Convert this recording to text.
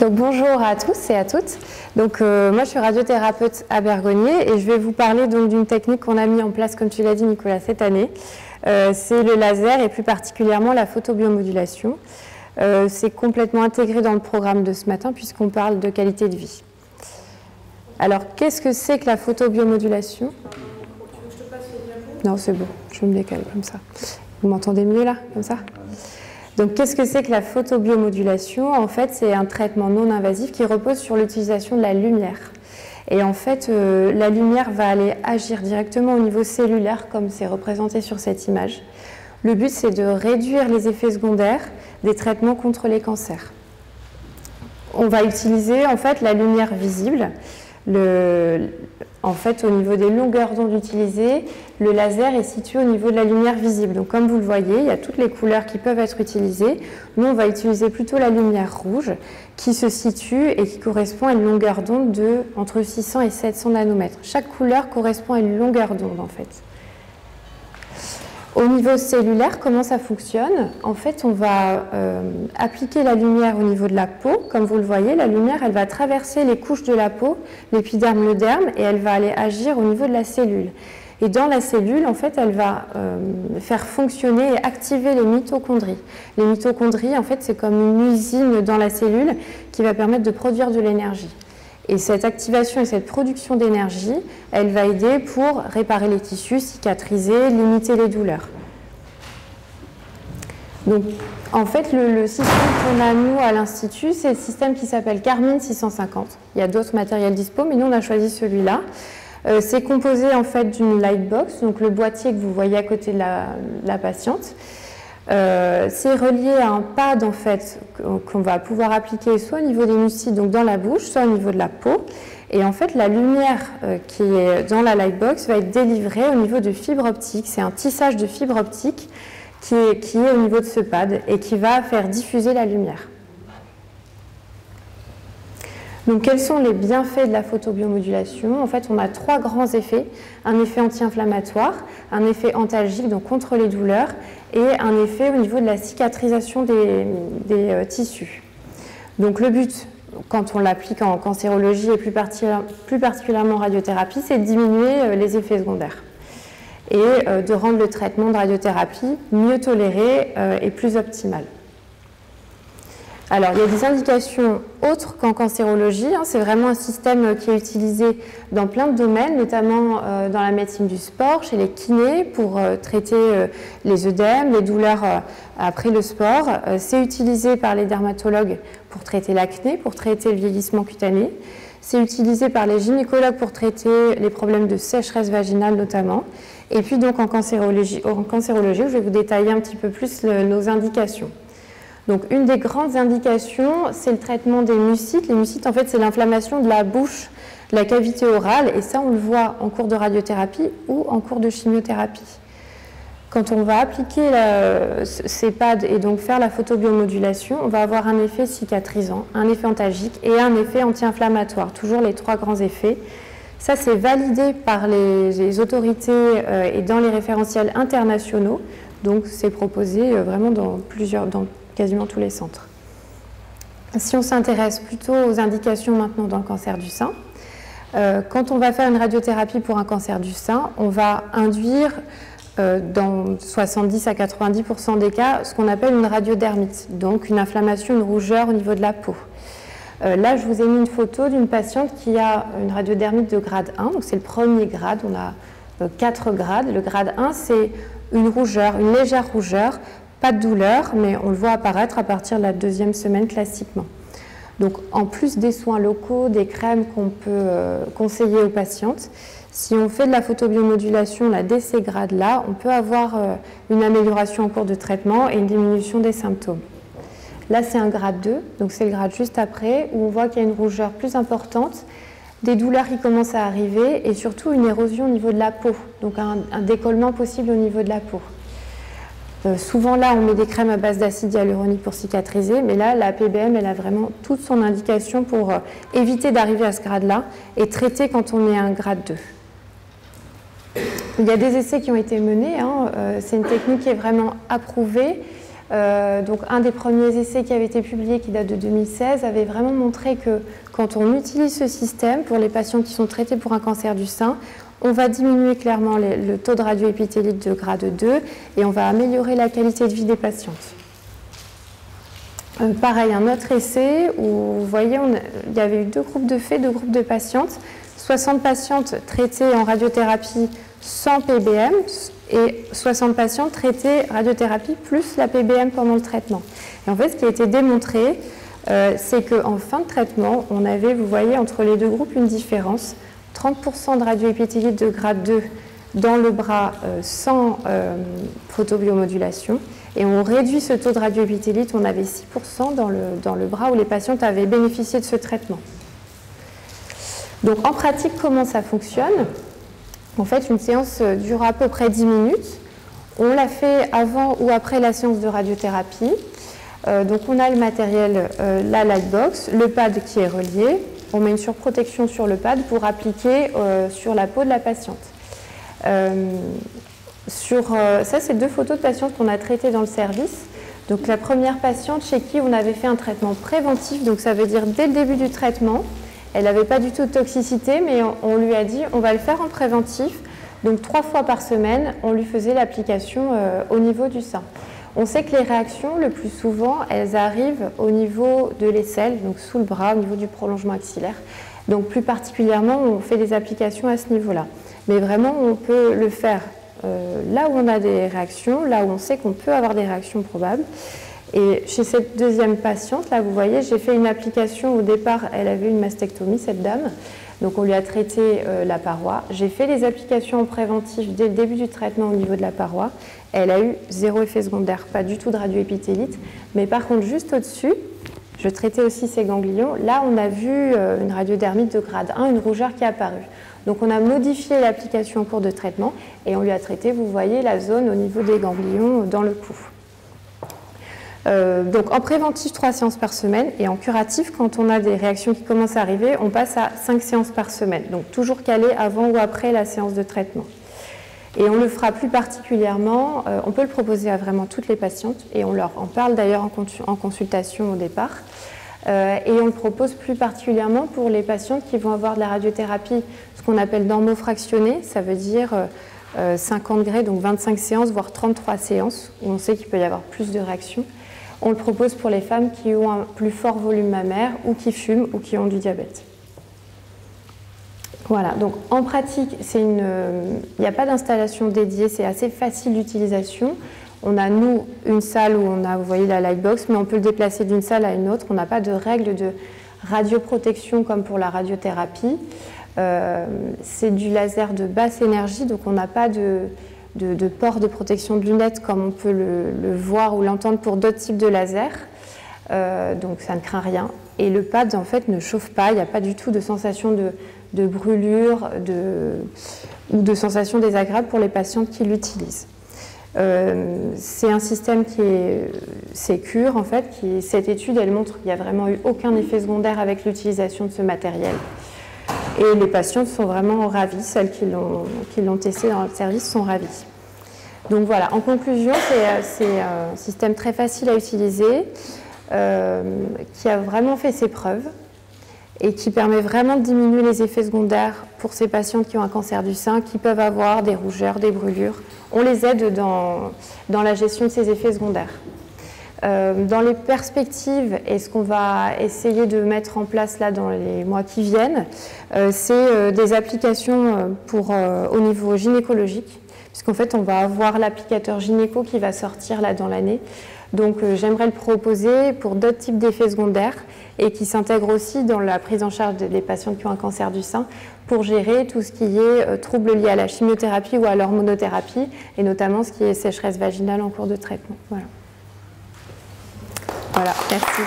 Donc, bonjour à tous et à toutes. Donc, moi, je suis radiothérapeute à Bergonié et je vais vous parler d'une technique qu'on a mis en place, comme tu l'as dit, Nicolas, cette année. C'est le laser et plus particulièrement la photobiomodulation. C'est complètement intégré dans le programme de ce matin puisqu'on parle de qualité de vie. Alors, qu'est-ce que c'est que la photobiomodulation? Non, c'est bon, je me décale comme ça. Vous m'entendez mieux là, comme ça? Donc, qu'est-ce que c'est que la photobiomodulation? En fait, c'est un traitement non invasif qui repose sur l'utilisation de la lumière. Et en fait, la lumière va aller agir directement au niveau cellulaire, comme c'est représenté sur cette image. Le but, c'est de réduire les effets secondaires des traitements contre les cancers. On va utiliser en fait la lumière visible. En fait, au niveau des longueurs d'onde utilisées, le laser est situé au niveau de la lumière visible. Donc, comme vous le voyez, il y a toutes les couleurs qui peuvent être utilisées. Nous, on va utiliser plutôt la lumière rouge qui se situe et qui correspond à une longueur d'onde de entre 600 et 700 nanomètres. Chaque couleur correspond à une longueur d'onde, en fait. Au niveau cellulaire, comment ça fonctionne? En fait, on va appliquer la lumière au niveau de la peau. Comme vous le voyez, la lumière, elle va traverser les couches de la peau, l'épiderme, le derme, et elle va aller agir au niveau de la cellule. Et dans la cellule, en fait, elle va faire fonctionner et activer les mitochondries. Les mitochondries, en fait, c'est comme une usine dans la cellule qui va permettre de produire de l'énergie. Et cette activation et cette production d'énergie, elle va aider pour réparer les tissus, cicatriser, limiter les douleurs. Donc, en fait, le système qu'on a, nous, à l'Institut, c'est le système qui s'appelle Carmine 650. Il y a d'autres matériels dispo, mais nous, on a choisi celui-là. C'est composé, en fait, d'une lightbox, donc le boîtier que vous voyez à côté de la patiente. C'est relié à un pad en fait qu'on va pouvoir appliquer soit au niveau des mucides, donc dans la bouche, soit au niveau de la peau. Et en fait, la lumière qui est dans la lightbox va être délivrée au niveau de fibres optiques. C'est un tissage de fibres optiques qui est au niveau de ce pad et qui va faire diffuser la lumière. Donc, quels sont les bienfaits de la photobiomodulation? En fait, on a trois grands effets. Un effet anti-inflammatoire, un effet antalgique, donc contre les douleurs, et un effet au niveau de la cicatrisation des tissus. Donc, le but, quand on l'applique en cancérologie et plus particulièrement en radiothérapie, c'est de diminuer les effets secondaires et de rendre le traitement de radiothérapie mieux toléré et plus optimal. Alors, il y a des indications autres qu'en cancérologie. C'est vraiment un système qui est utilisé dans plein de domaines, notamment dans la médecine du sport, chez les kinés, pour traiter les œdèmes, les douleurs après le sport. C'est utilisé par les dermatologues pour traiter l'acné, pour traiter le vieillissement cutané. C'est utilisé par les gynécologues pour traiter les problèmes de sécheresse vaginale notamment. Et puis donc en cancérologie, je vais vous détailler un petit peu plus nos indications. Donc, une des grandes indications, c'est le traitement des mucites. Les mucites, en fait, c'est l'inflammation de la bouche, de la cavité orale, et ça, on le voit en cours de radiothérapie ou en cours de chimiothérapie. Quand on va appliquer ces pads et donc faire la photobiomodulation, on va avoir un effet cicatrisant, un effet antalgique et un effet anti-inflammatoire, toujours les trois grands effets. Ça, c'est validé par les autorités et dans les référentiels internationaux, donc c'est proposé vraiment dans quasiment tous les centres. Si on s'intéresse plutôt aux indications maintenant dans le cancer du sein, quand on va faire une radiothérapie pour un cancer du sein, on va induire dans 70 à 90% des cas ce qu'on appelle une radiodermite, donc une inflammation, une rougeur au niveau de la peau. Là, je vous ai mis une photo d'une patiente qui a une radiodermite de grade 1, donc c'est le premier grade, on a 4 grades. Le grade 1, c'est une rougeur, une légère rougeur, pas de douleur, mais on le voit apparaître à partir de la 2e semaine classiquement. Donc, en plus des soins locaux, des crèmes qu'on peut conseiller aux patientes, si on fait de la photobiomodulation là, dès ces grades-là, on peut avoir une amélioration en cours de traitement et une diminution des symptômes. Là, c'est un grade 2, donc c'est le grade juste après, où on voit qu'il y a une rougeur plus importante, des douleurs qui commencent à arriver et surtout une érosion au niveau de la peau, donc un décollement possible au niveau de la peau. Souvent là, on met des crèmes à base d'acide hyaluronique pour cicatriser, mais là, la PBM, elle a vraiment toute son indication pour éviter d'arriver à ce grade-là et traiter quand on est à un grade 2. Il y a des essais qui ont été menés, c'est une technique qui est vraiment approuvée. Donc un des premiers essais qui avait été publié, qui date de 2016, avait vraiment montré que quand on utilise ce système pour les patients qui sont traités pour un cancer du sein, on va diminuer clairement le taux de radioépithélite de grade 2 et on va améliorer la qualité de vie des patientes. Pareil, un autre essai où vous voyez, il y avait eu deux groupes de faits, deux groupes de patientes. 60 patientes traitées en radiothérapie sans PBM et 60 patientes traitées radiothérapie plus la PBM pendant le traitement. Et en fait, ce qui a été démontré, c'est qu'en fin de traitement, on avait, vous voyez, entre les deux groupes une différence, 30% de radioépithélite de grade 2 dans le bras sans photobiomodulation. Et on réduit ce taux de radioépithélite, on avait 6% dans le bras où les patientes avaient bénéficié de ce traitement. Donc en pratique, comment ça fonctionne? En fait, une séance dure à peu près 10 minutes. On la fait avant ou après la séance de radiothérapie. Donc on a le matériel, la Lightbox, le pad qui est relié. On met une surprotection sur le pad pour appliquer sur la peau de la patiente. Ça, c'est deux photos de patientes qu'on a traitées dans le service. Donc la première patiente chez qui on avait fait un traitement préventif, donc ça veut dire dès le début du traitement, elle n'avait pas du tout de toxicité, mais on lui a dit on va le faire en préventif. Donc 3 fois par semaine, on lui faisait l'application au niveau du sein. On sait que les réactions, le plus souvent, elles arrivent au niveau de l'aisselle, donc sous le bras, au niveau du prolongement axillaire. Donc plus particulièrement, on fait des applications à ce niveau-là. Mais vraiment, on peut le faire là où on a des réactions, là où on sait qu'on peut avoir des réactions probables. Et chez cette deuxième patiente, là, vous voyez, j'ai fait une application. Au départ, elle avait une mastectomie, cette dame. Donc, on lui a traité la paroi. J'ai fait les applications préventives dès le début du traitement au niveau de la paroi. Elle a eu 0 effet secondaire, pas du tout de radioépithélite. Mais par contre, juste au-dessus, je traitais aussi ces ganglions. Là, on a vu une radiodermite de grade 1, une rougeur qui est apparue. Donc, on a modifié l'application en cours de traitement et on lui a traité, vous voyez, la zone au niveau des ganglions dans le cou. Donc en préventif 3 séances par semaine et en curatif, quand on a des réactions qui commencent à arriver, on passe à 5 séances par semaine. Donc toujours calé avant ou après la séance de traitement. Et on le fera plus particulièrement, on peut le proposer à vraiment toutes les patientes et on leur en parle d'ailleurs en consultation au départ. Et on le propose plus particulièrement pour les patientes qui vont avoir de la radiothérapie, ce qu'on appelle normofractionnée, ça veut dire 50 degrés, donc 25 séances, voire 33 séances, où on sait qu'il peut y avoir plus de réactions. On le propose pour les femmes qui ont un plus fort volume mammaire ou qui fument ou qui ont du diabète. Voilà, donc en pratique, il n'y a pas d'installation dédiée, c'est assez facile d'utilisation. On a, nous, une salle où on a, vous voyez, la Lightbox, mais on peut le déplacer d'une salle à une autre. On n'a pas de règles de radioprotection comme pour la radiothérapie. C'est du laser de basse énergie, donc on n'a pas de port de protection de lunettes comme on peut le voir ou l'entendre pour d'autres types de lasers. Donc ça ne craint rien. Et le pad, en fait, ne chauffe pas. Il n'y a pas du tout de sensation de brûlure ou de sensation désagréable pour les patientes qui l'utilisent. C'est un système qui est sécure, en fait. Cette étude, elle montre qu'il n'y a vraiment eu aucun effet secondaire avec l'utilisation de ce matériel. Et les patientes sont vraiment ravies, celles qui l'ont testé dans le service sont ravies. Donc voilà, en conclusion, c'est un système très facile à utiliser, qui a vraiment fait ses preuves et qui permet vraiment de diminuer les effets secondaires pour ces patientes qui ont un cancer du sein, qui peuvent avoir des rougeurs, des brûlures. On les aide dans la gestion de ces effets secondaires. Dans les perspectives et ce qu'on va essayer de mettre en place là dans les mois qui viennent, c'est des applications au niveau gynécologique, puisqu'en fait on va avoir l'applicateur gynéco qui va sortir là dans l'année. Donc j'aimerais le proposer pour d'autres types d'effets secondaires et qui s'intègre aussi dans la prise en charge des patients qui ont un cancer du sein pour gérer tout ce qui est troubles liés à la chimiothérapie ou à l'hormonothérapie et notamment ce qui est sécheresse vaginale en cours de traitement. Voilà, merci.